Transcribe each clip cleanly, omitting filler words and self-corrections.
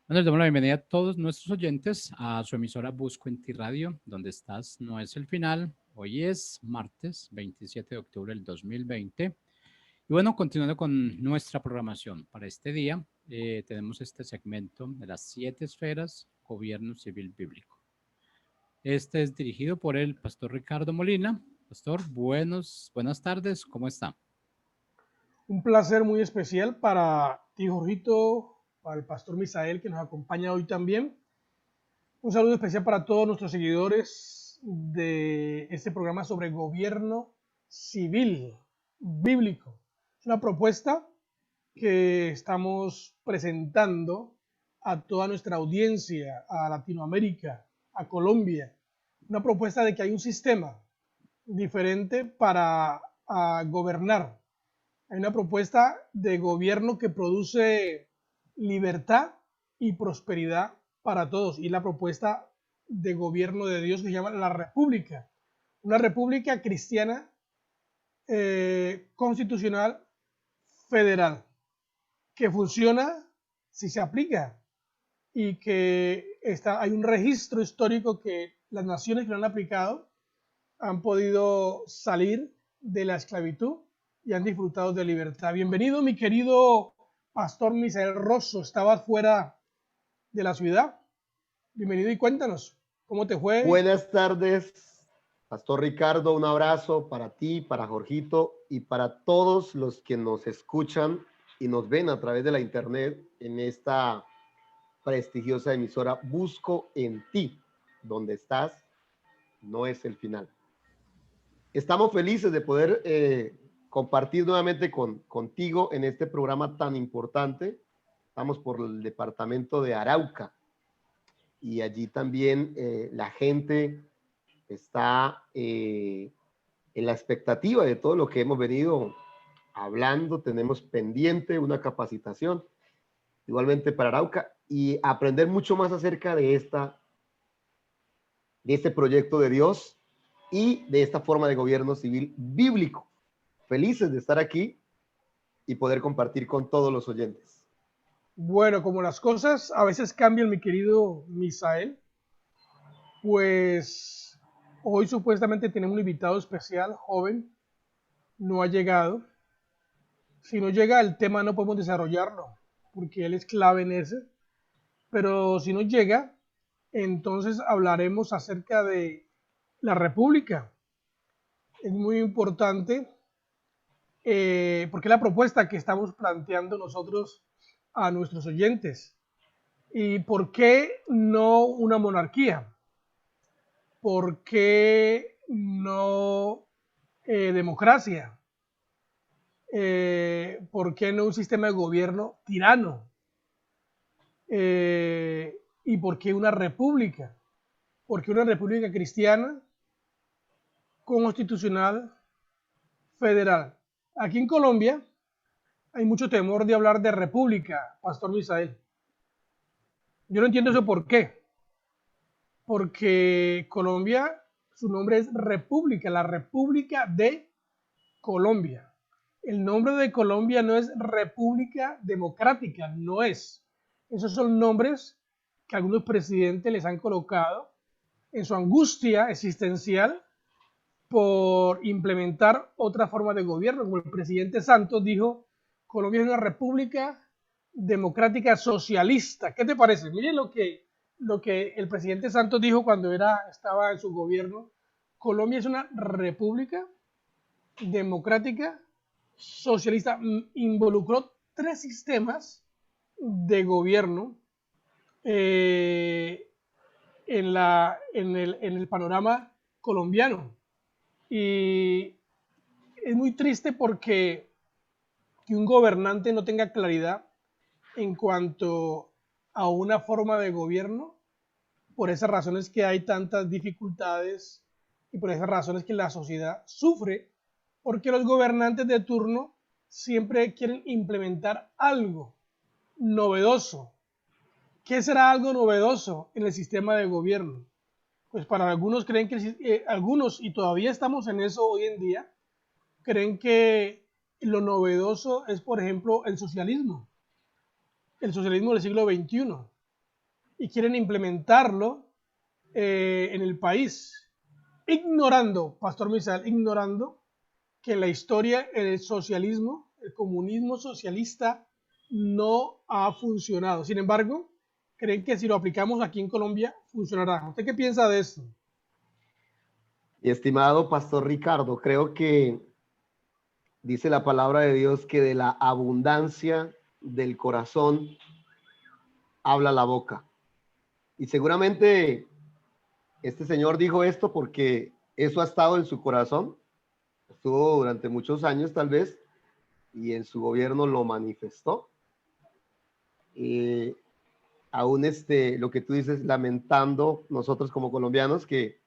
Bueno, les damos la bienvenida a todos nuestros oyentes a su emisora Busco en Ti Radio, donde estás no es el final. Hoy es martes 27 de octubre del 2020. Y bueno, continuando con nuestra programación para este día, tenemos este segmento de las 7 esferas, gobierno civil bíblico. Este es dirigido por el pastor Ricardo Molina. Pastor, buenas tardes, ¿cómo está? Un placer muy especial para ti, Jorgito, para el pastor Misael, que nos acompaña hoy también. Un saludo especial para todos nuestros seguidores de este programa sobre gobierno civil bíblico. Es una propuesta que estamos presentando a toda nuestra audiencia, a Latinoamérica, a Colombia. Una propuesta de que hay un sistema diferente para gobernar. Hay una propuesta de gobierno que produce libertad y prosperidad para todos. Y la propuesta de gobierno de Dios que se llama la República. Una república cristiana constitucional federal que funciona si se aplica y que hay un registro histórico que las naciones que lo han aplicado han podido salir de la esclavitud y han disfrutado de libertad. Bienvenido, mi querido pastor Misael Rosso. Estabas fuera de la ciudad. Bienvenido y cuéntanos, ¿cómo te fue? Buenas tardes, Pastor Ricardo. Un abrazo para ti, para Jorgito y para todos los que nos escuchan y nos ven a través de la internet en esta prestigiosa emisora Busco en Ti. Donde estás, no es el final. Estamos felices de poder compartir nuevamente contigo en este programa tan importante. Estamos por el departamento de Arauca y allí también la gente está en la expectativa de todo lo que hemos venido hablando. Tenemos pendiente una capacitación igualmente para Arauca y aprender mucho más acerca de este proyecto de Dios y de esta forma de gobierno civil bíblico. Felices de estar aquí y poder compartir con todos los oyentes. Bueno, como las cosas a veces cambian, mi querido Misael, pues hoy supuestamente tenemos un invitado especial, joven, no ha llegado. Si no llega el tema no podemos desarrollarlo, porque él es clave en ese. Pero si no llega, entonces hablaremos acerca de la República. Es muy importante porque es la propuesta que estamos planteando nosotros a nuestros oyentes. ¿Y por qué no una monarquía? ¿Por qué no democracia? ¿Por qué no un sistema de gobierno tirano? ¿Y por qué una república? Porque una república cristiana constitucional federal. Aquí en Colombia hay mucho temor de hablar de república, Pastor Misael. Yo no entiendo eso por qué. Porque Colombia, su nombre es República, la República de Colombia. El nombre de Colombia no es República Democrática, no es. Esos son nombres que algunos presidentes les han colocado en su angustia existencial por implementar otra forma de gobierno. Como el presidente Santos dijo, Colombia es una república democrática socialista. ¿Qué te parece? Miren lo que el presidente Santos dijo cuando estaba en su gobierno. Colombia es una república democrática socialista. Involucró 3 sistemas de gobierno en el panorama colombiano. Y es muy triste porque que un gobernante no tenga claridad en cuanto a una forma de gobierno, por esas razones que hay tantas dificultades y por esas razones que la sociedad sufre, porque los gobernantes de turno siempre quieren implementar algo novedoso. ¿Qué será algo novedoso en el sistema de gobierno? Pues para algunos creen que algunos, y todavía estamos en eso hoy en día, creen que lo novedoso es, por ejemplo, el socialismo del siglo XXI. y quieren implementarlo en el país, ignorando, Pastor Misael, ignorando que en la historia el socialismo, el comunismo socialista no ha funcionado. Sin embargo, creen que si lo aplicamos aquí en Colombia funcionará. ¿Usted qué piensa de esto? Y estimado Pastor Ricardo, creo que dice la palabra de Dios que de la abundancia del corazón habla la boca. Y seguramente este señor dijo esto porque eso ha estado en su corazón, estuvo durante muchos años tal vez, y en su gobierno lo manifestó. Aún lo que tú dices, lamentando nosotros como colombianos que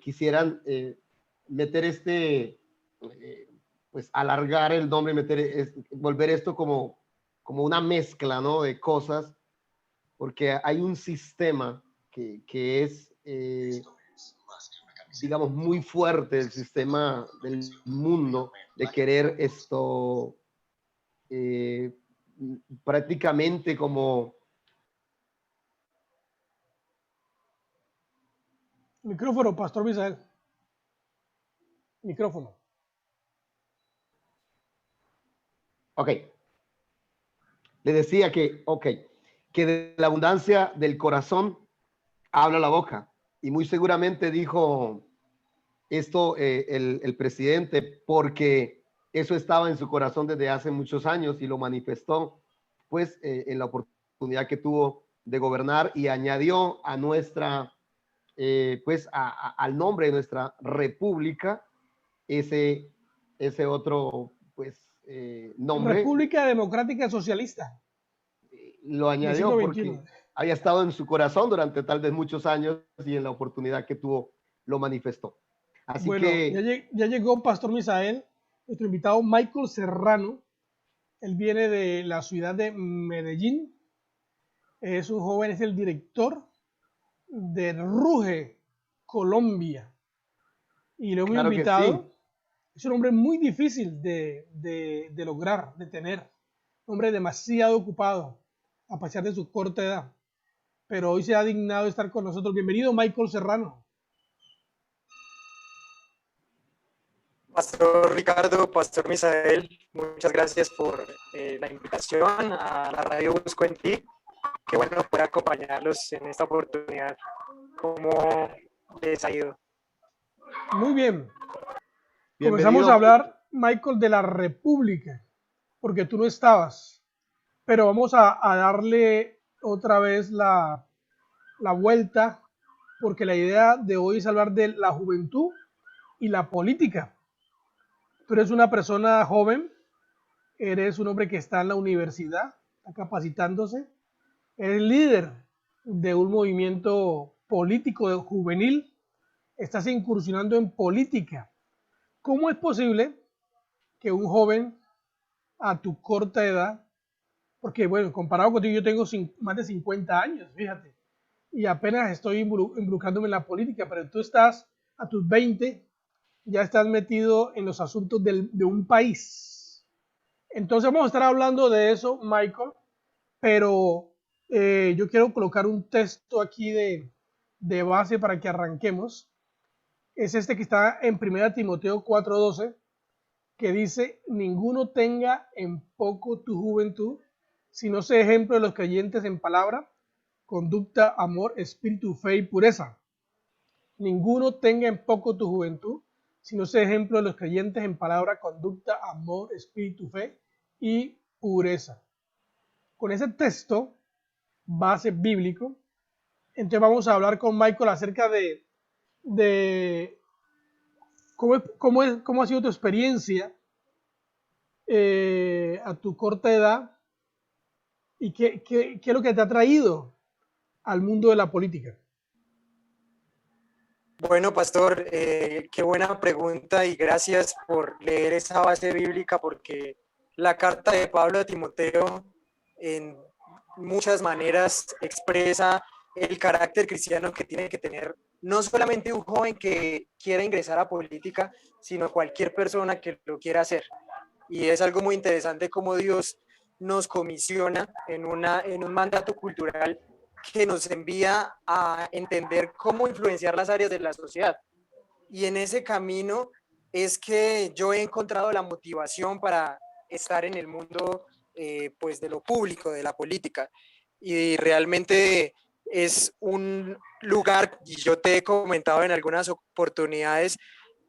quisieran meter pues alargar el nombre, volver esto como una mezcla, ¿no?, de cosas, porque hay un sistema que es, digamos, muy fuerte, el sistema del mundo de querer prácticamente como... Micrófono, Pastor Misael. Micrófono. Ok. Le decía que de la abundancia del corazón habla la boca. Y muy seguramente dijo esto el presidente porque eso estaba en su corazón desde hace muchos años y lo manifestó pues en la oportunidad que tuvo de gobernar, y añadió a nuestra pues al nombre de nuestra república ese otro pues nombre. República Democrática Socialista Lo del añadió siglo porque XXI. había estado en su corazón durante tal vez muchos años y en la oportunidad que tuvo lo manifestó. Así Bueno, que ya llegó Pastor Misael, nuestro invitado Michael Serrano. Él viene de la ciudad de Medellín. Es un joven, es el director de Ruge, Colombia. Y lo hemos claro que sí. invitado. Es un hombre muy difícil de lograr, de tener. Un hombre demasiado ocupado, a pesar de su corta edad. Pero hoy se ha dignado de estar con nosotros. Bienvenido, Michael Serrano. Pastor Ricardo, Pastor Misael, muchas gracias por la invitación a la radio Busco en Ti. Qué bueno poder acompañarlos en esta oportunidad. ¿Cómo les ha ido? Muy bien. Comenzamos a Bienvenido. hablar, Michael, de la República, porque tú no estabas. Pero vamos a darle otra vez la vuelta, porque la idea de hoy es hablar de la juventud y la política. Tú eres una persona joven, eres un hombre que está en la universidad, está capacitándose, eres líder de un movimiento político juvenil, estás incursionando en política. ¿Cómo es posible que un joven a tu corta edad, porque bueno, comparado contigo yo tengo más de 50 años, fíjate, y apenas estoy involucrándome en la política, pero tú estás a tus 20, ya estás metido en los asuntos de un país. Entonces vamos a estar hablando de eso, Michael, pero yo quiero colocar un texto aquí de base para que arranquemos. Es este que está en 1 Timoteo 4:12, que dice: ninguno tenga en poco tu juventud, sino sea ejemplo de los creyentes en palabra, conducta, amor, espíritu, fe y pureza. Ninguno tenga en poco tu juventud, sino sea ejemplo de los creyentes en palabra, conducta, amor, espíritu, fe y pureza. Con ese texto base bíblico, entonces vamos a hablar con Michael acerca de cómo ha sido tu experiencia a tu corta edad y qué es lo que te ha traído al mundo de la política. Bueno, Pastor, qué buena pregunta y gracias por leer esa base bíblica, porque la carta de Pablo a Timoteo en muchas maneras expresa el carácter cristiano que tiene que tener no solamente un joven que quiera ingresar a política, sino cualquier persona que lo quiera hacer. Y es algo muy interesante cómo Dios nos comisiona en un mandato cultural que nos envía a entender cómo influenciar las áreas de la sociedad. Y en ese camino es que yo he encontrado la motivación para estar en el mundo pues de lo público, de la política. Y realmente es un lugar, y yo te he comentado en algunas oportunidades,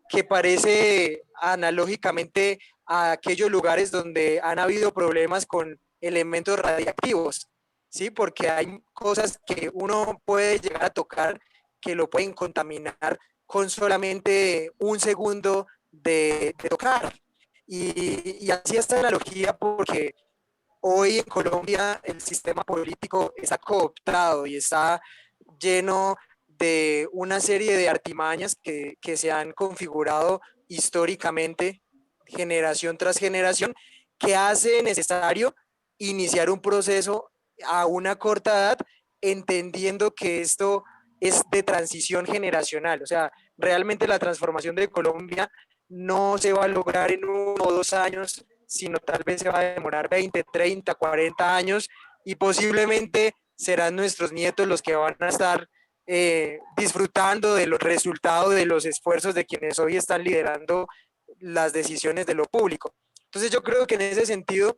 que parece analógicamente a aquellos lugares donde han habido problemas con elementos radiactivos, ¿sí? Porque hay cosas que uno puede llegar a tocar que lo pueden contaminar con solamente un segundo de tocar. Y así esta analogía, porque hoy en Colombia el sistema político está cooptado y está lleno de una serie de artimañas que se han configurado históricamente, generación tras generación, que hace necesario iniciar un proceso a una corta edad, entendiendo que esto es de transición generacional. O sea, realmente la transformación de Colombia no se va a lograr en 1 o 2 años, sino tal vez se va a demorar 20, 30, 40 años y posiblemente serán nuestros nietos los que van a estar disfrutando de los resultados de los esfuerzos de quienes hoy están liderando las decisiones de lo público. Entonces yo creo que en ese sentido,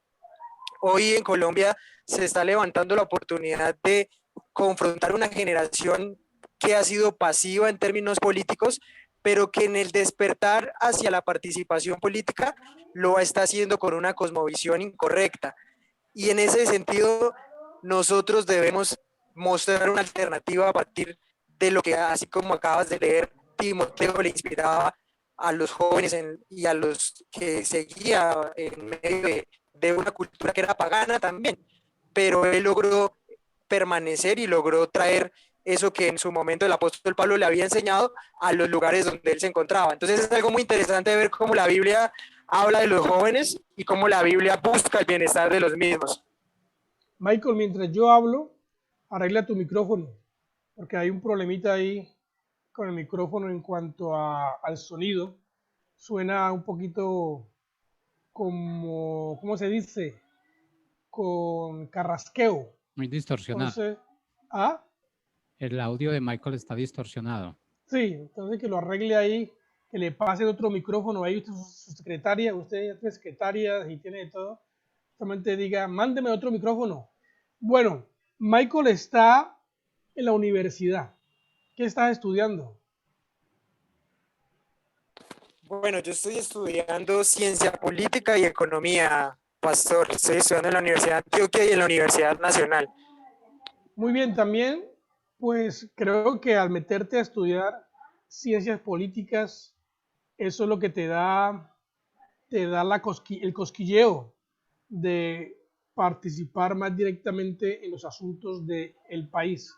hoy en Colombia se está levantando la oportunidad de confrontar una generación que ha sido pasiva en términos políticos, pero que en el despertar hacia la participación política lo está haciendo con una cosmovisión incorrecta. Y en ese sentido, nosotros debemos mostrar una alternativa a partir de lo que, así como acabas de leer, Timoteo le inspiraba a los jóvenes y a los que seguía en medio de una cultura que era pagana también, pero él logró permanecer y logró traer eso que en su momento el apóstol Pablo le había enseñado a los lugares donde él se encontraba. Entonces es algo muy interesante ver cómo la Biblia habla de los jóvenes y cómo la Biblia busca el bienestar de los mismos. Michael, mientras yo hablo, arregla tu micrófono, porque hay un problemita ahí con el micrófono en cuanto al sonido. Suena un poquito como, ¿cómo se dice? Con carrasqueo. Muy distorsionado. Entonces, ¿ah? El audio de Michael está distorsionado. Sí, entonces que lo arregle ahí, que le pase otro micrófono ahí, usted su secretaria, usted ya tiene secretaria y tiene de todo, solamente diga, mándeme otro micrófono. Bueno, Michael está en la universidad. ¿Qué estás estudiando? Bueno, yo estoy estudiando ciencia política y economía, pastor. Estoy estudiando en la Universidad de Antioquia y en la Universidad Nacional. Muy bien, también, pues creo que al meterte a estudiar ciencias políticas, eso es lo que te da el cosquilleo de participar más directamente en los asuntos del país.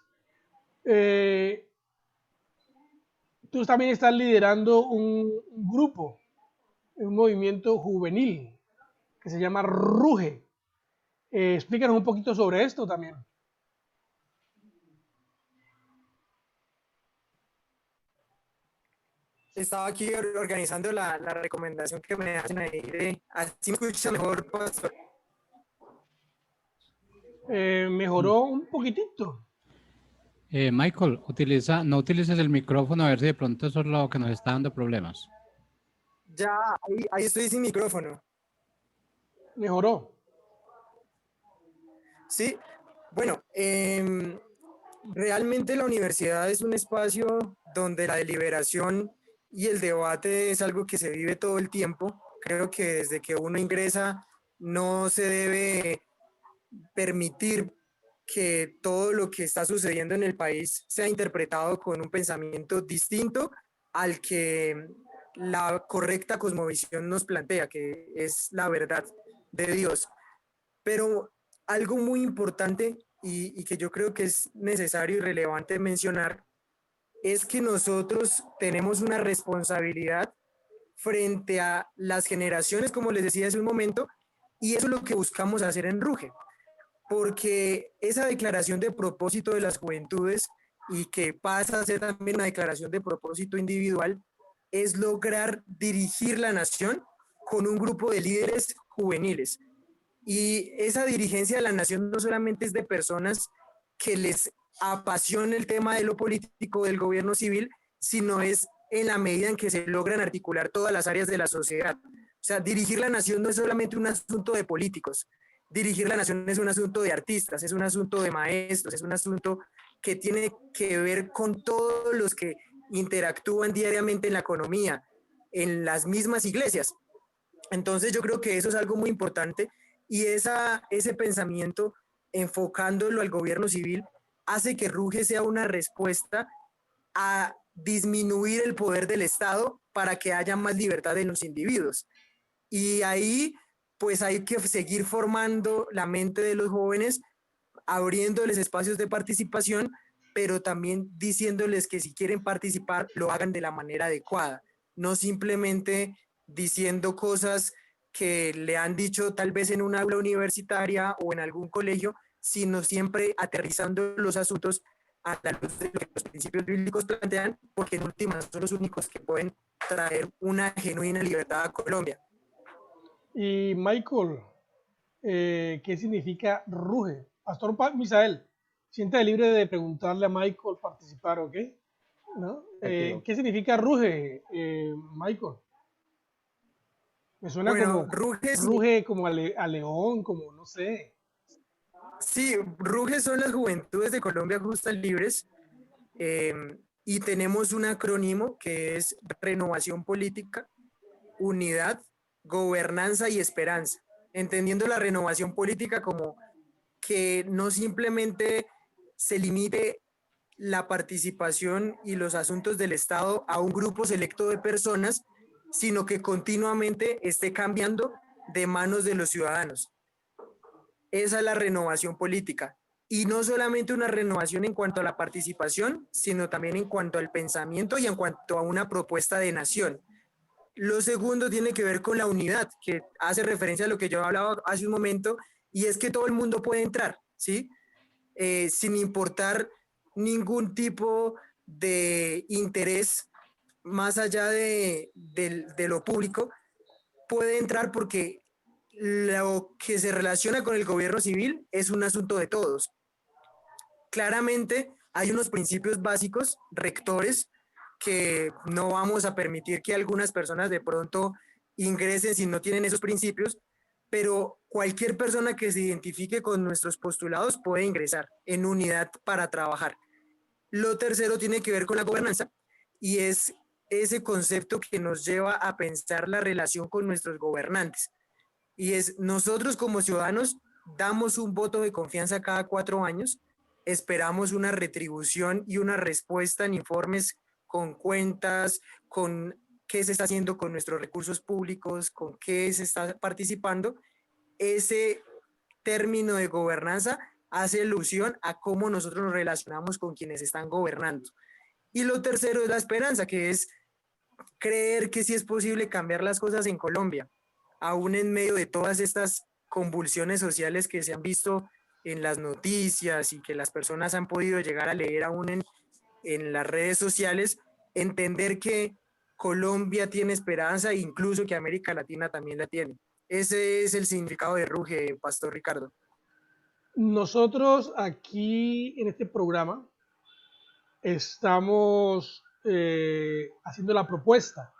Tú también estás liderando un grupo, un movimiento juvenil que se llama RUGE. Explícanos un poquito sobre esto también. Estaba aquí organizando la recomendación que me hacen ahí de, así me escucha mejor, pastor. Mejoró un poquitito. Michael, no utilices el micrófono a ver si de pronto eso es lo que nos está dando problemas. Ya, ahí estoy sin micrófono. Mejoró. Sí, bueno, realmente la universidad es un espacio donde la deliberación y el debate es algo que se vive todo el tiempo. Creo que desde que uno ingresa no se debe permitir que todo lo que está sucediendo en el país sea interpretado con un pensamiento distinto al que la correcta cosmovisión nos plantea, que es la verdad de Dios. Pero algo muy importante y que yo creo que es necesario y relevante mencionar es que nosotros tenemos una responsabilidad frente a las generaciones, como les decía hace un momento, y eso es lo que buscamos hacer en RUGE, porque esa declaración de propósito de las juventudes y que pasa a ser también una declaración de propósito individual es lograr dirigir la nación con un grupo de líderes juveniles. Y esa dirigencia de la nación no solamente es de personas que les apasione el tema de lo político del gobierno civil, sino es en la medida en que se logran articular todas las áreas de la sociedad. O sea, dirigir la nación no es solamente un asunto de políticos, dirigir la nación es un asunto de artistas, es un asunto de maestros, es un asunto que tiene que ver con todos los que interactúan diariamente en la economía, en las mismas iglesias. Entonces yo creo que eso es algo muy importante y ese pensamiento, enfocándolo al gobierno civil, hace que RUGE sea una respuesta a disminuir el poder del Estado para que haya más libertad en los individuos. Y ahí pues hay que seguir formando la mente de los jóvenes, abriéndoles espacios de participación, pero también diciéndoles que si quieren participar, lo hagan de la manera adecuada, no simplemente diciendo cosas que le han dicho tal vez en un aula universitaria o en algún colegio, sino siempre aterrizando los asuntos a la luz de lo que los principios bíblicos plantean, porque en últimas son los únicos que pueden traer una genuina libertad a Colombia. Y Michael, ¿qué significa RUGE? Pastor Misael, siéntate libre de preguntarle a Michael, participar, ¿ok? ¿No? ¿Qué significa RUGE, Michael? Me suena Bueno, como RUGE, como a león, como no sé. Sí, RUGE son las Juventudes de Colombia Justas Libres, y tenemos un acrónimo que es Renovación Política, Unidad, Gobernanza y Esperanza, entendiendo la renovación política como que no simplemente se limite la participación y los asuntos del Estado a un grupo selecto de personas, sino que continuamente esté cambiando de manos de los ciudadanos. Esa es la renovación política. Y no solamente una renovación en cuanto a la participación, sino también en cuanto al pensamiento y en cuanto a una propuesta de nación. Lo segundo tiene que ver con la unidad, que hace referencia a lo que yo hablaba hace un momento, y es que todo el mundo puede entrar, ¿sí? Sin importar ningún tipo de interés más allá de lo público, puede entrar porque lo que se relaciona con el gobierno civil es un asunto de todos. Claramente hay unos principios básicos, rectores, que no vamos a permitir que algunas personas de pronto ingresen si no tienen esos principios, pero cualquier persona que se identifique con nuestros postulados puede ingresar en unidad para trabajar. Lo tercero tiene que ver con la gobernanza y es ese concepto que nos lleva a pensar la relación con nuestros gobernantes. Y es nosotros como ciudadanos damos un voto de confianza cada 4 años, esperamos una retribución y una respuesta en informes con cuentas, con qué se está haciendo con nuestros recursos públicos, con qué se está participando. Ese término de gobernanza hace alusión a cómo nosotros nos relacionamos con quienes están gobernando. Y lo tercero es la esperanza, que es creer que sí es posible cambiar las cosas en Colombia, aún en medio de todas estas convulsiones sociales que se han visto en las noticias y que las personas han podido llegar a leer aún en las redes sociales, entender que Colombia tiene esperanza e incluso que América Latina también la tiene. Ese es el significado de RUGE, Pastor Ricardo. Nosotros aquí en este programa estamos haciendo la propuesta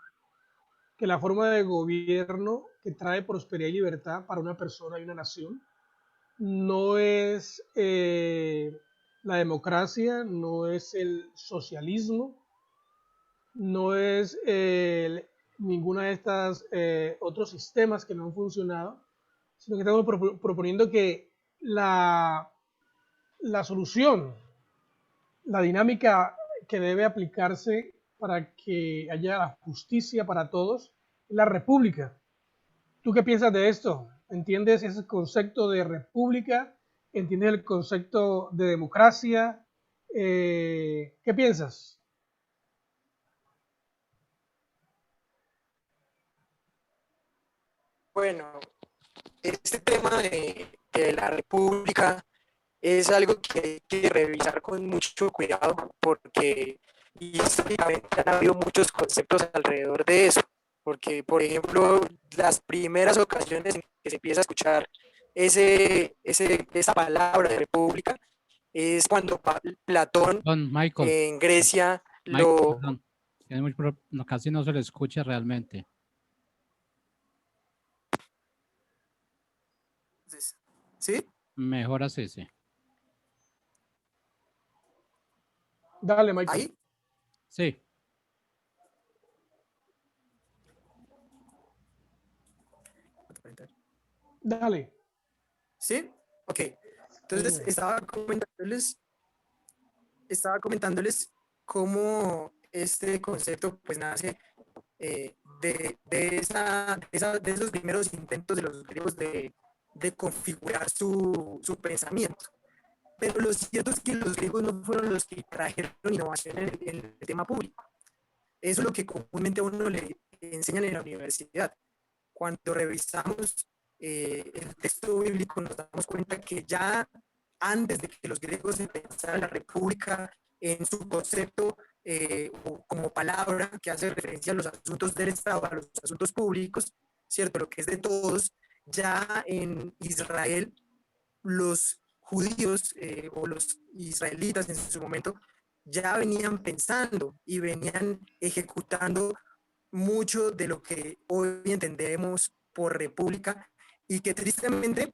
que la forma de gobierno que trae prosperidad y libertad para una persona y una nación no es la democracia, no es el socialismo, no es ninguna de estas otros sistemas que no han funcionado, sino que estamos proponiendo que la solución, la dinámica que debe aplicarse para que haya justicia para todos es la república. ¿Tú qué piensas de esto? ¿Entiendes ese concepto de república? ¿Entiendes el concepto de democracia? ¿Qué piensas? Bueno, este tema de la república es algo que hay que revisar con mucho cuidado porque históricamente han habido muchos conceptos alrededor de eso. Porque, por ejemplo, las primeras ocasiones en que se empieza a escuchar esa palabra de república es cuando Platón Don Michael, en Grecia Michael, lo... perdón. No, casi no se le escucha realmente. ¿Sí? Mejor así, sí. Dale, Michael. ¿Ahí? Sí. Dale. ¿Sí? Ok. Entonces estaba comentándoles cómo este concepto pues nace de esos primeros intentos de los griegos de configurar su pensamiento. Pero lo cierto es que los griegos no fueron los que trajeron innovación en el tema público. Eso es lo que comúnmente a uno le enseñan en la universidad. Cuando revisamos el texto bíblico nos damos cuenta que ya antes de que los griegos pensaran la república en su concepto como palabra que hace referencia a los asuntos del Estado, a los asuntos públicos, ¿cierto? Lo que es de todos, ya en Israel los judíos o los israelitas en su momento ya venían pensando y venían ejecutando mucho de lo que hoy entendemos por república y que tristemente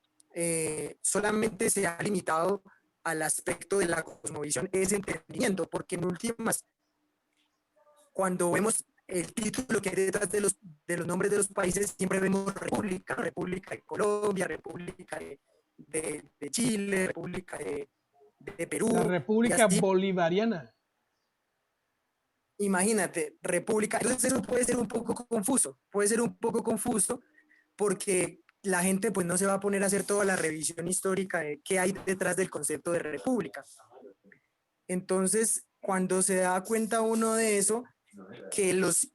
solamente se ha limitado al aspecto de la cosmovisión, ese entendimiento, porque en últimas, cuando vemos el título que hay detrás de los nombres de los países, siempre vemos república, república de Colombia, república de Chile, república de Perú. La República Bolivariana. Imagínate, república. Entonces eso puede ser un poco confuso porque la gente pues no se va a poner a hacer toda la revisión histórica de qué hay detrás del concepto de república. Entonces, cuando se da cuenta uno de eso, que los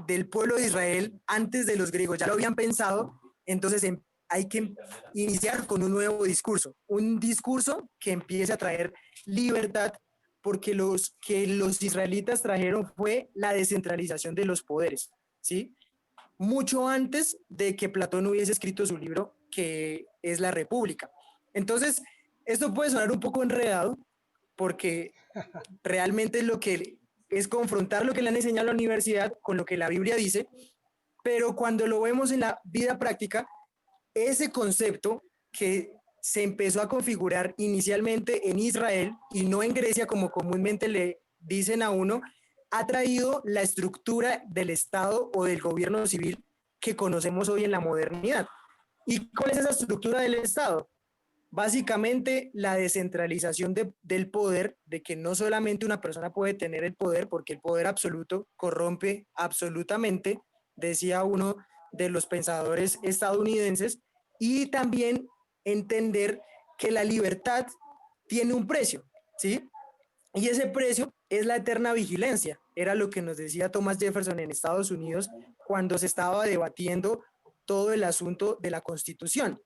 del pueblo de Israel antes de los griegos ya lo habían pensado, entonces hay que iniciar con un nuevo discurso, un discurso que empiece a traer libertad, porque los que los israelitas trajeron fue la descentralización de los poderes, ¿sí? Mucho antes de que Platón hubiese escrito su libro, que es La República. Entonces, esto puede sonar un poco enredado, porque realmente lo que es confrontar lo que le han enseñado a la universidad con lo que la Biblia dice, pero cuando lo vemos en la vida práctica, ese concepto que se empezó a configurar inicialmente en Israel y no en Grecia, como comúnmente le dicen a uno, ha traído la estructura del Estado o del gobierno civil que conocemos hoy en la modernidad. ¿Y cuál es esa estructura del Estado? Básicamente la descentralización del poder, de que no solamente una persona puede tener el poder, porque el poder absoluto corrompe absolutamente, decía uno de los pensadores estadounidenses, y también entender que la libertad tiene un precio, ¿sí? Y ese precio es la eterna vigilancia. Era lo que nos decía Thomas Jefferson en Estados Unidos cuando se estaba debatiendo todo el asunto de la Constitución.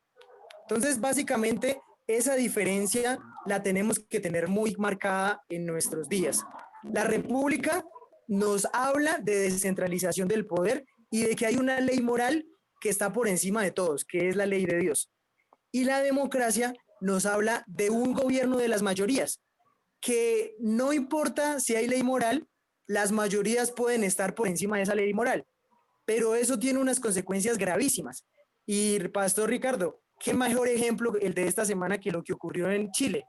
Entonces, básicamente, esa diferencia la tenemos que tener muy marcada en nuestros días. La República nos habla de descentralización del poder y de que hay una ley moral que está por encima de todos, que es la ley de Dios. Y la democracia nos habla de un gobierno de las mayorías, que no importa si hay ley moral, las mayorías pueden estar por encima de esa ley moral, pero eso tiene unas consecuencias gravísimas. Y Pastor Ricardo, ¿qué mejor ejemplo el de esta semana que lo que ocurrió en Chile?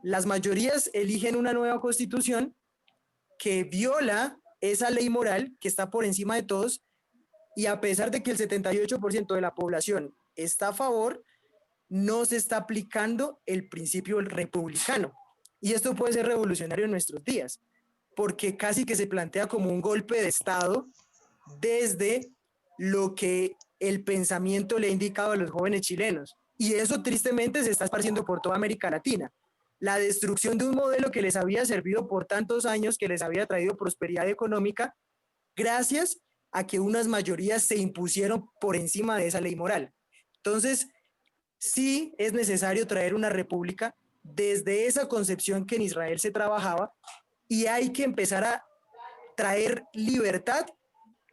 Las mayorías eligen una nueva constitución que viola esa ley moral que está por encima de todos, y a pesar de que el 78% de la población está a favor, no se está aplicando el principio republicano. Y esto puede ser revolucionario en nuestros días, porque casi que se plantea como un golpe de Estado desde lo que el pensamiento le ha indicado a los jóvenes chilenos. Y eso tristemente se está esparciendo por toda América Latina. La destrucción de un modelo que les había servido por tantos años, que les había traído prosperidad económica, gracias a que unas mayorías se impusieron por encima de esa ley moral. Entonces, sí es necesario traer una república desde esa concepción que en Israel se trabajaba, y hay que empezar a traer libertad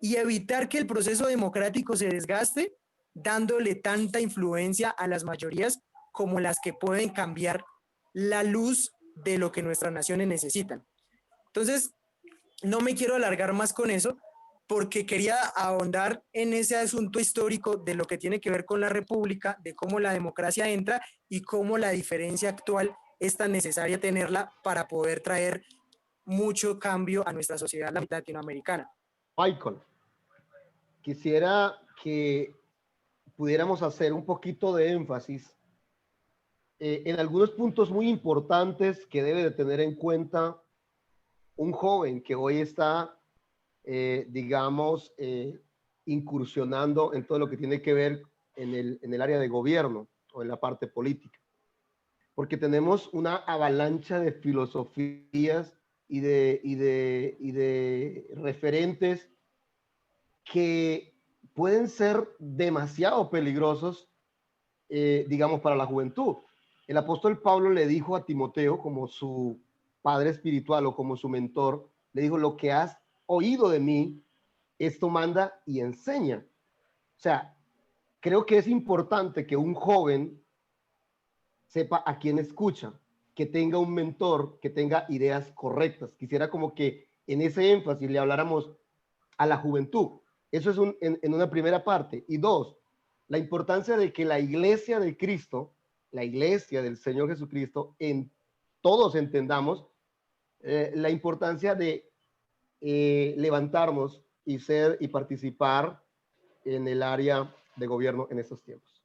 y evitar que el proceso democrático se desgaste, dándole tanta influencia a las mayorías como las que pueden cambiar la luz de lo que nuestras naciones necesitan. Entonces, no me quiero alargar más con eso, porque quería ahondar en ese asunto histórico de lo que tiene que ver con la república, de cómo la democracia entra y cómo la diferencia actual es tan necesaria tenerla para poder traer mucho cambio a nuestra sociedad latinoamericana. Michael, quisiera que pudiéramos hacer un poquito de énfasis en algunos puntos muy importantes que debe de tener en cuenta un joven que hoy está, digamos, incursionando en todo lo que tiene que ver en el área de gobierno o en la parte política. Porque tenemos una avalancha de filosofías y de referentes que pueden ser demasiado peligrosos, digamos, para la juventud. El apóstol Pablo le dijo a Timoteo, como su padre espiritual o como su mentor, le dijo: lo que has oído de mí, esto manda y enseña. O sea, creo que es importante que un joven sepa a quién escucha, que tenga un mentor, que tenga ideas correctas. Quisiera como que en ese énfasis le habláramos a la juventud. Eso es en una primera parte. Y dos, la importancia de que la iglesia de Cristo, la iglesia del Señor Jesucristo, en todos entendamos la importancia de levantarnos y ser y participar en el área de gobierno en estos tiempos.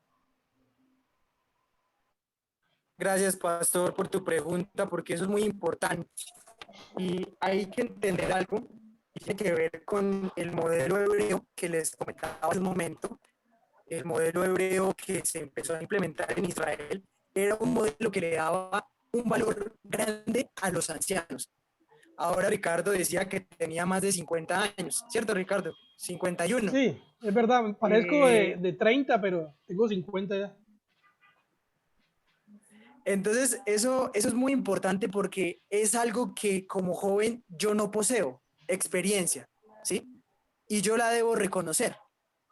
Gracias, pastor, por tu pregunta, porque eso es muy importante. Y hay que entender algo, y tiene que ver con el modelo hebreo que les comentaba hace un momento. El modelo hebreo que se empezó a implementar en Israel era un modelo que le daba un valor grande a los ancianos. Ahora Ricardo decía que tenía más de 50 años, ¿cierto, Ricardo? 51. Sí, es verdad, parezco de 30, pero tengo 50 ya. Entonces, eso es muy importante porque es algo que como joven yo no poseo, experiencia, ¿sí? Y yo la debo reconocer.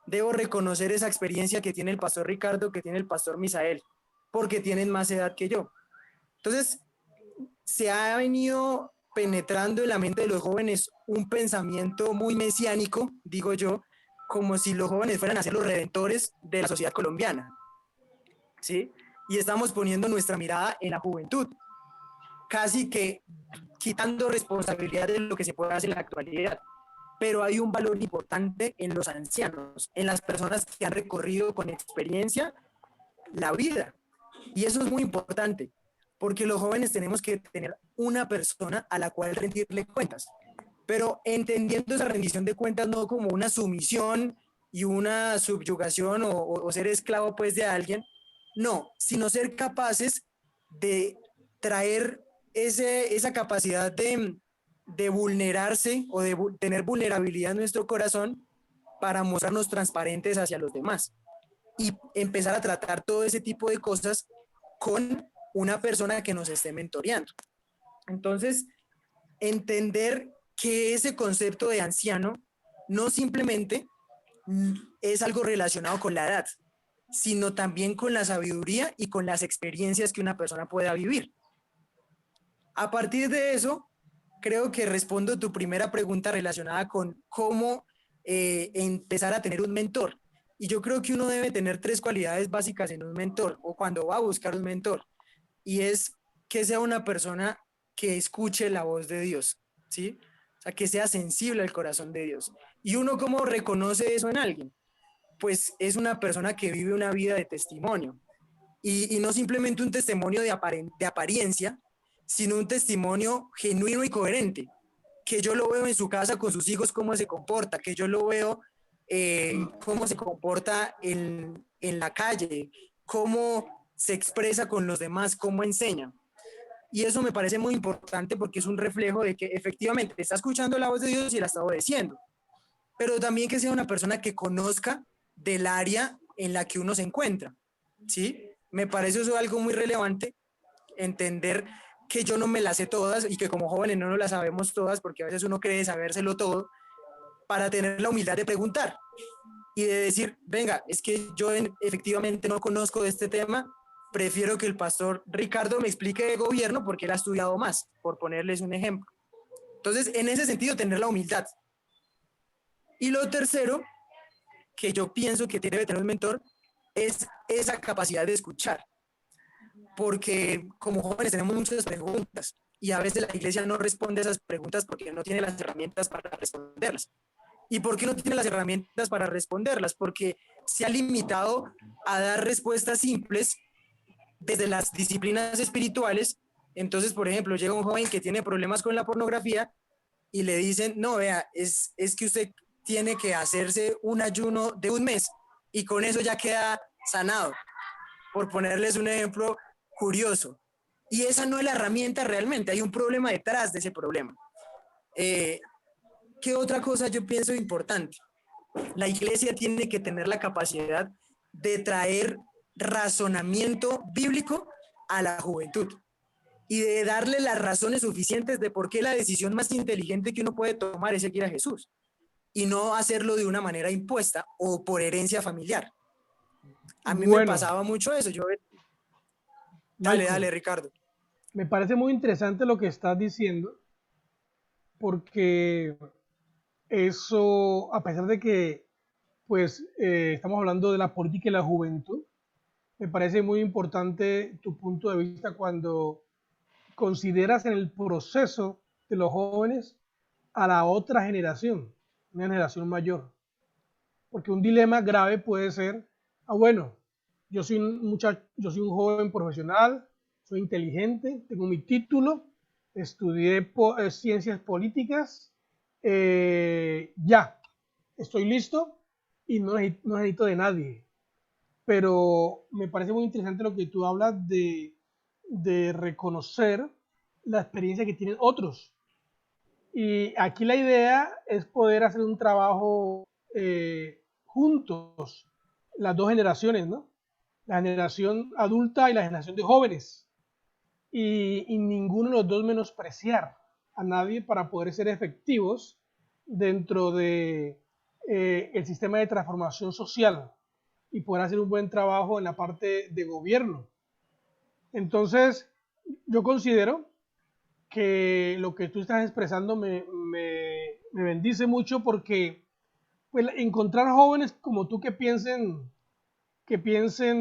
Debo reconocer esa experiencia que tiene el pastor Ricardo, que tiene el pastor Misael, porque tienen más edad que yo. Entonces, se ha venido penetrando en la mente de los jóvenes un pensamiento muy mesiánico, digo yo, como si los jóvenes fueran a ser los redentores de la sociedad colombiana, ¿sí? Y estamos poniendo nuestra mirada en la juventud, casi que quitando responsabilidad de lo que se puede hacer en la actualidad. Pero hay un valor importante en los ancianos, en las personas que han recorrido con experiencia la vida. Y eso es muy importante, porque los jóvenes tenemos que tener una persona a la cual rendirle cuentas, pero entendiendo esa rendición de cuentas no como una sumisión y una subyugación o ser esclavo pues de alguien, no, sino ser capaces de traer esa capacidad de vulnerarse o de tener vulnerabilidad en nuestro corazón para mostrarnos transparentes hacia los demás y empezar a tratar todo ese tipo de cosas con una persona que nos esté mentoreando. Entonces, entender que ese concepto de anciano no simplemente es algo relacionado con la edad, sino también con la sabiduría y con las experiencias que una persona pueda vivir. A partir de eso, creo que respondo tu primera pregunta relacionada con cómo empezar a tener un mentor. Y yo creo que uno debe tener 3 cualidades básicas en un mentor o cuando va a buscar un mentor. Y es que sea una persona que escuche la voz de Dios, ¿sí? O sea, que sea sensible al corazón de Dios. ¿Y uno cómo reconoce eso en alguien? Pues es una persona que vive una vida de testimonio. Y no simplemente un testimonio de apariencia, sino un testimonio genuino y coherente. Que yo lo veo en su casa con sus hijos, cómo se comporta, que yo lo veo cómo se comporta en la calle, cómo se expresa con los demás, cómo enseña. Y eso me parece muy importante porque es un reflejo de que efectivamente está escuchando la voz de Dios y la está obedeciendo. Pero también que sea una persona que conozca del área en la que uno se encuentra, ¿sí? Me parece eso algo muy relevante, entender que yo no me las sé todas y que como jóvenes no nos las sabemos todas porque a veces uno cree sabérselo todo, para tener la humildad de preguntar y de decir, venga, es que yo efectivamente no conozco de este tema, prefiero que el pastor Ricardo me explique de gobierno porque él ha estudiado más, por ponerles un ejemplo. Entonces, en ese sentido, tener la humildad. Y lo tercero, que yo pienso que debe tener un mentor, es esa capacidad de escuchar. Porque como jóvenes tenemos muchas preguntas y a veces la iglesia no responde a esas preguntas porque no tiene las herramientas para responderlas. ¿Y por qué no tiene las herramientas para responderlas? Porque se ha limitado a dar respuestas simples desde las disciplinas espirituales. Entonces, por ejemplo, llega un joven que tiene problemas con la pornografía y le dicen, no, vea, es que usted tiene que hacerse un ayuno de un mes y con eso ya queda sanado, por ponerles un ejemplo curioso. Y esa no es la herramienta realmente, hay un problema detrás de ese problema. ¿Qué otra cosa yo pienso importante? La iglesia tiene que tener la capacidad de traer razonamiento bíblico a la juventud y de darle las razones suficientes de por qué la decisión más inteligente que uno puede tomar es seguir a Jesús y no hacerlo de una manera impuesta o por herencia familiar. A mí me pasaba mucho eso. Dale, Ricardo. Me parece muy interesante lo que estás diciendo, porque eso, a pesar de que pues estamos hablando de la política y la juventud, me parece muy importante tu punto de vista cuando consideras en el proceso de los jóvenes a la otra generación, una generación mayor. Porque un dilema grave puede ser, bueno, yo soy un joven profesional, soy inteligente, tengo mi título, estudié ciencias políticas, ya, estoy listo y no necesito de nadie. Pero me parece muy interesante lo que tú hablas de reconocer la experiencia que tienen otros. Y aquí la idea es poder hacer un trabajo juntos, las dos generaciones, ¿no? La generación adulta y la generación de jóvenes. Y ninguno de los dos menospreciar a nadie para poder ser efectivos dentro de el sistema de transformación social y poder hacer un buen trabajo en la parte de gobierno. Entonces, yo considero que lo que tú estás expresando me bendice mucho porque pues, encontrar jóvenes como tú que piensen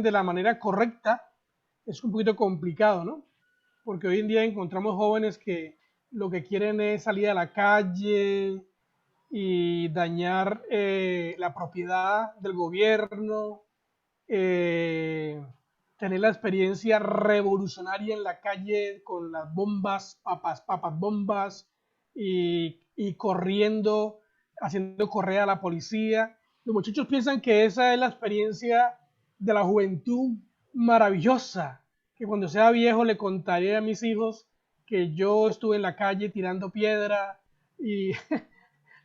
de la manera correcta es un poquito complicado, ¿no? Porque hoy en día encontramos jóvenes que lo que quieren es salir a la calle y dañar la propiedad del gobierno, tener la experiencia revolucionaria en la calle con las bombas, papas bombas y corriendo, haciendo correr a la policía. Los muchachos piensan que esa es la experiencia de la juventud maravillosa, que cuando sea viejo le contaré a mis hijos que yo estuve en la calle tirando piedra y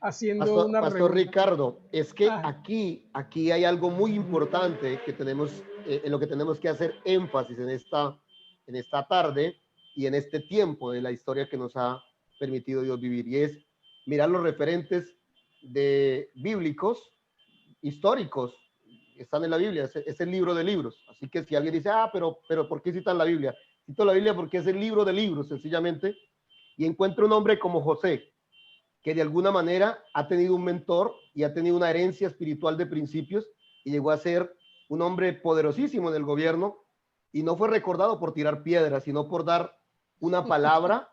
haciendo una Pastor Ricardo, es que Ah. aquí hay algo muy importante que tenemos, en lo que tenemos que hacer énfasis en esta tarde y en este tiempo de la historia que nos ha permitido Dios vivir, y es mirar los referentes bíblicos, históricos, están en la Biblia, es el libro de libros. Así que si alguien dice, pero ¿por qué citan la Biblia? Cito la Biblia porque es el libro de libros, sencillamente, y encuentro un hombre como José, que de alguna manera ha tenido un mentor y ha tenido una herencia espiritual de principios y llegó a ser un hombre poderosísimo en el gobierno y no fue recordado por tirar piedras, sino por dar una palabra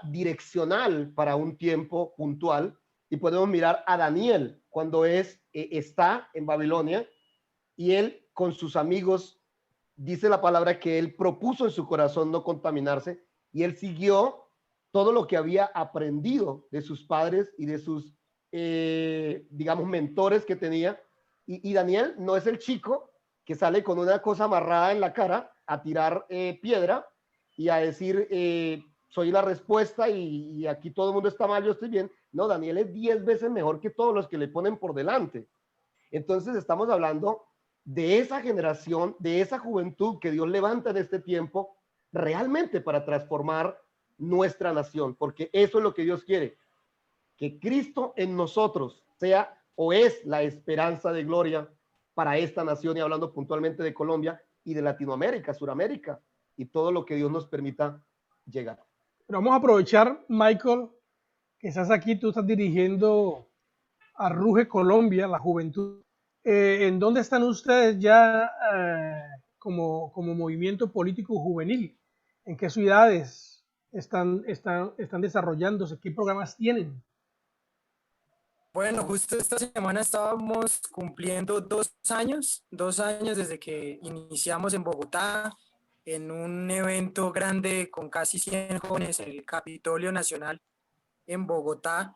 direccional para un tiempo puntual. Y podemos mirar a Daniel cuando está en Babilonia y él con sus amigos dice la palabra que él propuso en su corazón no contaminarse y él siguió todo lo que había aprendido de sus padres y de sus, digamos, mentores que tenía. Y Daniel no es el chico que sale con una cosa amarrada en la cara a tirar piedra y a decir, soy la respuesta y aquí todo el mundo está mal, yo estoy bien. No, Daniel es 10 veces mejor que todos los que le ponen por delante. Entonces estamos hablando de esa generación, de esa juventud que Dios levanta en este tiempo realmente para transformar nuestra nación, porque eso es lo que Dios quiere, que Cristo en nosotros sea o es la esperanza de gloria para esta nación, y hablando puntualmente de Colombia, y de Latinoamérica, Suramérica, y todo lo que Dios nos permita llegar. Pero vamos a aprovechar, Michael, que estás aquí, tú estás dirigiendo a Ruge Colombia, la juventud. ¿En dónde están ustedes ya como movimiento político juvenil? ¿En qué ciudades están desarrollándose? ¿Qué programas tienen? Bueno, justo esta semana estábamos cumpliendo 2 años, 2 años desde que iniciamos en Bogotá, en un evento grande con casi 100 jóvenes, el Capitolio Nacional en Bogotá,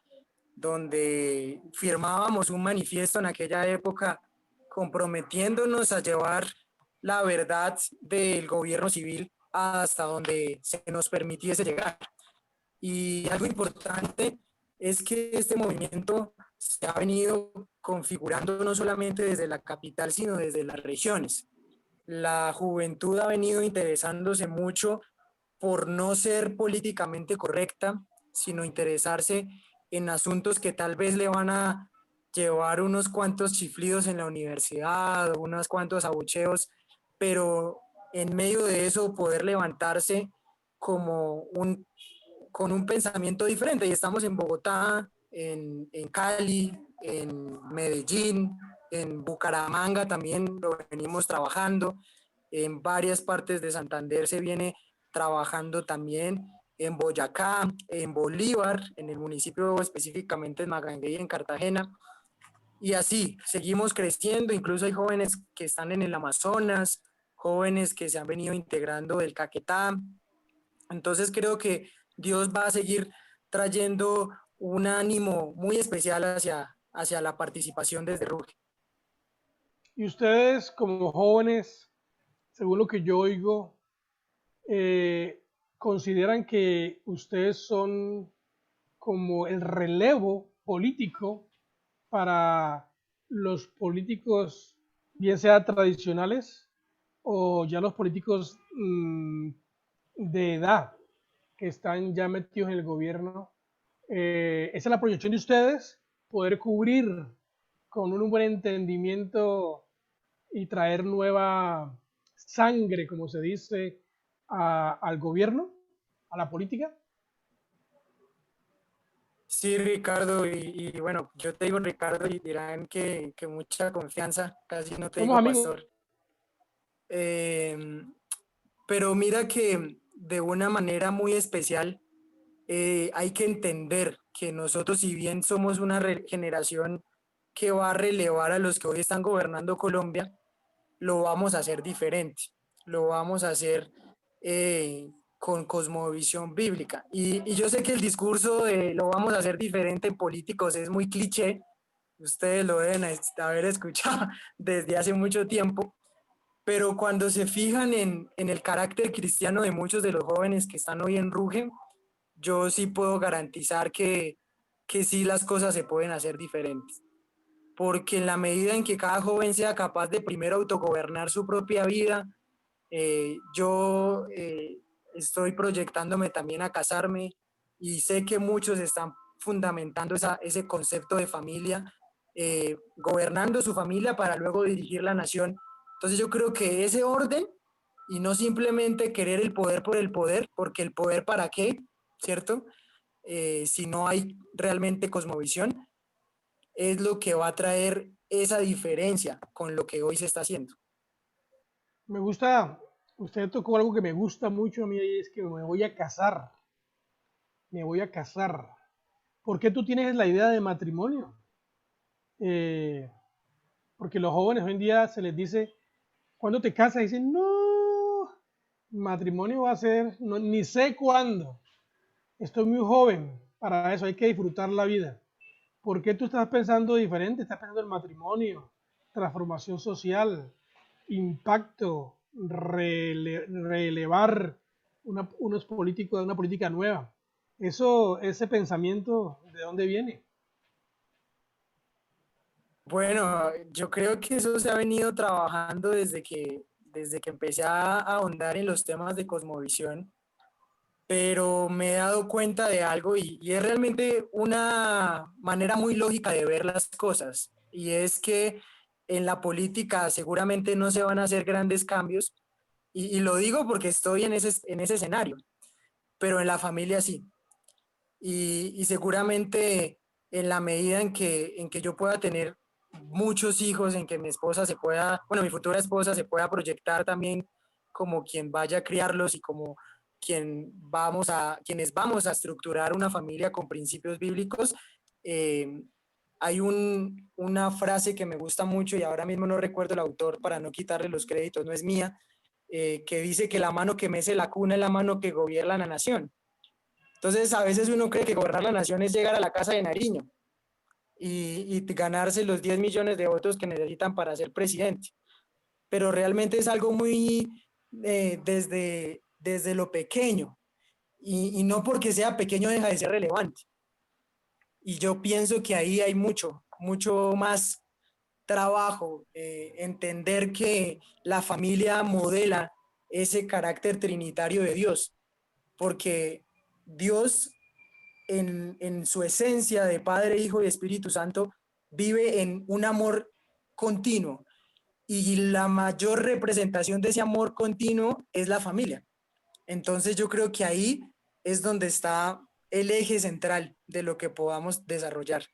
donde firmábamos un manifiesto en aquella época comprometiéndonos a llevar la verdad del gobierno civil hasta donde se nos permitiese llegar. Y algo importante es que este movimiento se ha venido configurando no solamente desde la capital, sino desde las regiones. La juventud ha venido interesándose mucho por no ser políticamente correcta, sino interesarse en asuntos que tal vez le van a llevar unos cuantos chiflidos en la universidad, unos cuantos abucheos, pero en medio de eso poder levantarse como con un pensamiento diferente. Y estamos en Bogotá, en Cali, en Medellín, en Bucaramanga también lo venimos trabajando, en varias partes de Santander se viene trabajando también, en Boyacá, en Bolívar, en el municipio específicamente en Maganguey, en Cartagena, y así seguimos creciendo. Incluso hay jóvenes que están en el Amazonas, jóvenes que se han venido integrando del Caquetá. Entonces creo que Dios va a seguir trayendo un ánimo muy especial hacia la participación desde RUGE. Y ustedes como jóvenes, según lo que yo oigo, consideran que ustedes son como el relevo político para los políticos, bien sea tradicionales o ya los políticos de edad que están ya metidos en el gobierno. Esa es la proyección de ustedes, poder cubrir con un buen entendimiento y traer nueva sangre, como se dice, al gobierno, a la política. Sí, Ricardo, y bueno, yo te digo Ricardo y dirán que mucha confianza, casi no te Somos digo amigos. pastor. Pero mira que de una manera muy especial hay que entender que nosotros, si bien somos una generación que va a relevar a los que hoy están gobernando Colombia, lo vamos a hacer diferente, lo vamos a hacer con cosmovisión bíblica. Y yo sé que el discurso de lo vamos a hacer diferente en políticos es muy cliché, ustedes lo deben haber escuchado desde hace mucho tiempo, pero cuando se fijan en el carácter cristiano de muchos de los jóvenes que están hoy en RUGE, yo sí puedo garantizar que sí las cosas se pueden hacer diferentes. Porque en la medida en que cada joven sea capaz de primero autogobernar su propia vida, yo estoy proyectándome también a casarme y sé que muchos están fundamentando ese concepto de familia, gobernando su familia para luego dirigir la nación. Entonces yo creo que ese orden y no simplemente querer el poder por el poder, porque el poder para qué, ¿cierto? Si no hay realmente cosmovisión, es lo que va a traer esa diferencia con lo que hoy se está haciendo. Me gusta, usted tocó algo que me gusta mucho a mí y es que me voy a casar. Me voy a casar. ¿Por qué tú tienes la idea de matrimonio? Porque los jóvenes hoy en día se les dice, cuando te casas, dicen, no, matrimonio va a ser, no, ni sé cuándo. Estoy muy joven para eso, hay que disfrutar la vida. ¿Por qué tú estás pensando diferente? Estás pensando en matrimonio, transformación social, impacto, relevar unos políticos, una política nueva. Ese pensamiento, ¿de dónde viene? Bueno, yo creo que eso se ha venido trabajando desde que empecé a ahondar en los temas de cosmovisión, pero me he dado cuenta de algo y es realmente una manera muy lógica de ver las cosas, y es que en la política seguramente no se van a hacer grandes cambios, y lo digo porque estoy en ese escenario, pero en la familia sí. Y seguramente en la medida en que yo pueda tener muchos hijos, en que mi esposa se pueda, bueno, mi futura esposa se pueda proyectar también como quien vaya a criarlos y como quienes vamos a estructurar una familia con principios bíblicos. Hay una frase que me gusta mucho y ahora mismo no recuerdo el autor para no quitarle los créditos, no es mía, que dice que la mano que mece la cuna es la mano que gobierna la nación. Entonces, a veces uno cree que gobernar la nación es llegar a la casa de Nariño y ganarse los 10 millones de votos que necesitan para ser presidente. Pero realmente es algo muy desde lo pequeño. Y no porque sea pequeño deja de ser relevante. Y yo pienso que ahí hay mucho más trabajo, entender que la familia modela ese carácter trinitario de Dios, porque Dios en su esencia de Padre, Hijo y Espíritu Santo, vive en un amor continuo. Y la mayor representación de ese amor continuo es la familia. Entonces yo creo que ahí es donde está el eje central de lo que podamos desarrollar,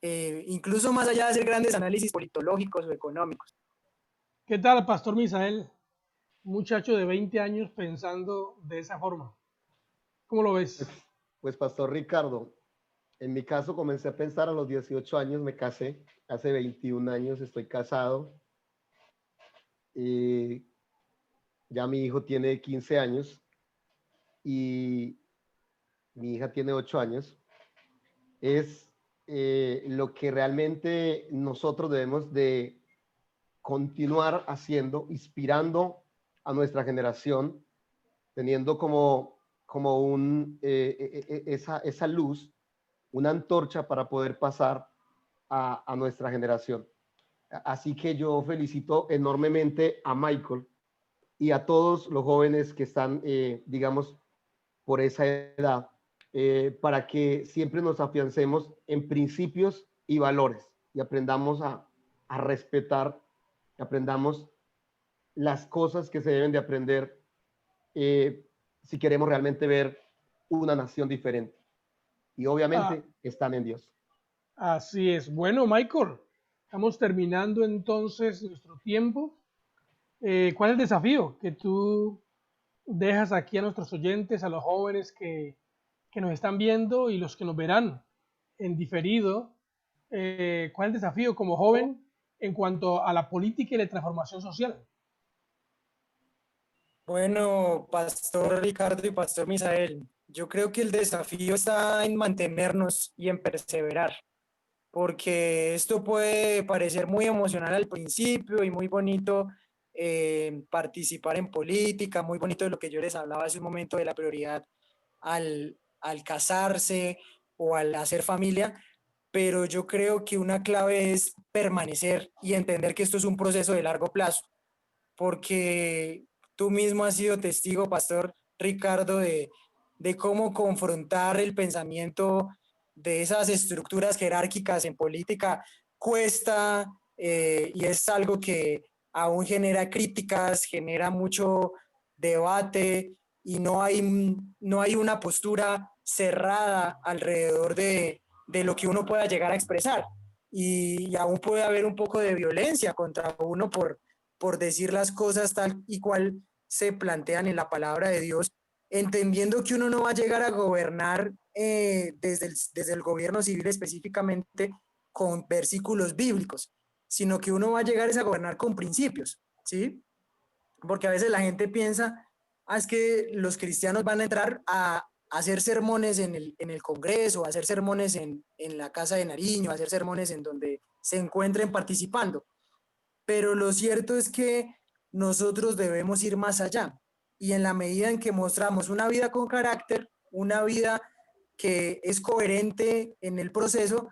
incluso más allá de hacer grandes análisis politológicos o económicos. ¿Qué tal, Pastor Misael? Un muchacho de 20 años pensando de esa forma. ¿Cómo lo ves? Pues, Pastor Ricardo, en mi caso comencé a pensar a los 18 años, me casé, hace 21 años estoy casado, y ya mi hijo tiene 15 años y mi hija tiene 8 años. Es lo que realmente nosotros debemos de continuar haciendo, inspirando a nuestra generación, teniendo como esa luz, una antorcha para poder pasar a nuestra generación. Así que yo felicito enormemente a Michael y a todos los jóvenes que están, digamos, por esa edad, para que siempre nos afiancemos en principios y valores y aprendamos a respetar, aprendamos las cosas que se deben de aprender, si queremos realmente ver una nación diferente. Y Ah, obviamente están en Dios. así es. Bueno, Michael, estamos terminando entonces nuestro tiempo. ¿Cuál es el desafío que tú dejas aquí a nuestros oyentes, a los jóvenes que nos están viendo y los que nos verán en diferido? ¿Cuál es el desafío como joven en cuanto a la política y la transformación social? Bueno, Pastor Ricardo y Pastor Misael, yo creo que el desafío está en mantenernos y en perseverar, porque esto puede parecer muy emocional al principio y muy bonito, participar en política, muy bonito de lo que yo les hablaba hace un momento de la prioridad al casarse o al hacer familia, pero yo creo que una clave es permanecer y entender que esto es un proceso de largo plazo, porque tú mismo has sido testigo, Pastor Ricardo, de cómo confrontar el pensamiento de esas estructuras jerárquicas en política cuesta, y es algo que aún genera críticas, genera mucho debate y no hay una postura cerrada alrededor de lo que uno pueda llegar a expresar. Y aún puede haber un poco de violencia contra uno por decir las cosas tal y cual se plantean en la palabra de Dios, entendiendo que uno no va a llegar a gobernar desde el gobierno civil específicamente con versículos bíblicos, sino que uno va a llegar a gobernar con principios, ¿sí? Porque a veces la gente piensa, es que los cristianos van a entrar a hacer sermones en el Congreso, a hacer sermones en la Casa de Nariño, a hacer sermones en donde se encuentren participando, pero lo cierto es que nosotros debemos ir más allá. Y en la medida en que mostramos una vida con carácter, una vida que es coherente en el proceso,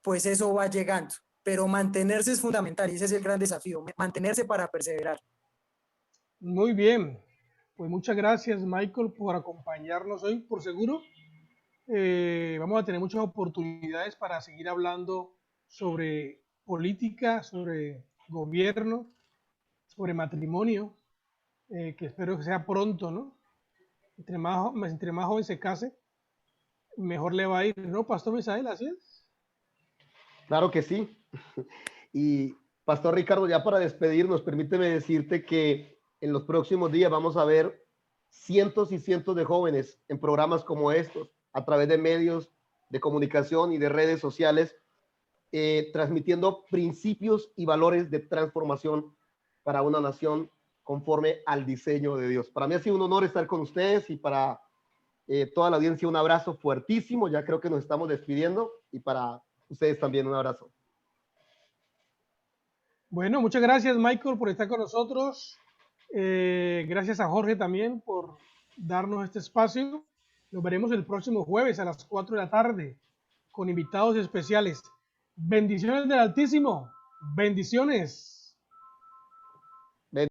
pues eso va llegando. Pero mantenerse es fundamental y ese es el gran desafío, mantenerse para perseverar. Muy bien. Pues muchas gracias, Michael, por acompañarnos hoy. Por seguro, vamos a tener muchas oportunidades para seguir hablando sobre política, sobre gobierno, sobre matrimonio, que espero que sea pronto, ¿no? Entre más joven se case, mejor le va a ir, ¿no, Pastor Misael? Así es. Claro que sí. Y Pastor Ricardo, ya para despedirnos, permíteme decirte que en los próximos días vamos a ver cientos y cientos de jóvenes en programas como estos, a través de medios de comunicación y de redes sociales, transmitiendo principios y valores de transformación para una nación conforme al diseño de Dios. Para mí ha sido un honor estar con ustedes y para toda la audiencia un abrazo fuertísimo. Ya creo que nos estamos despidiendo y para ustedes también un abrazo. Bueno, muchas gracias, Michael, por estar con nosotros. Gracias a Jorge también por darnos este espacio. Nos veremos el próximo jueves a las 4 de la tarde con invitados especiales. Bendiciones del Altísimo. Bendiciones.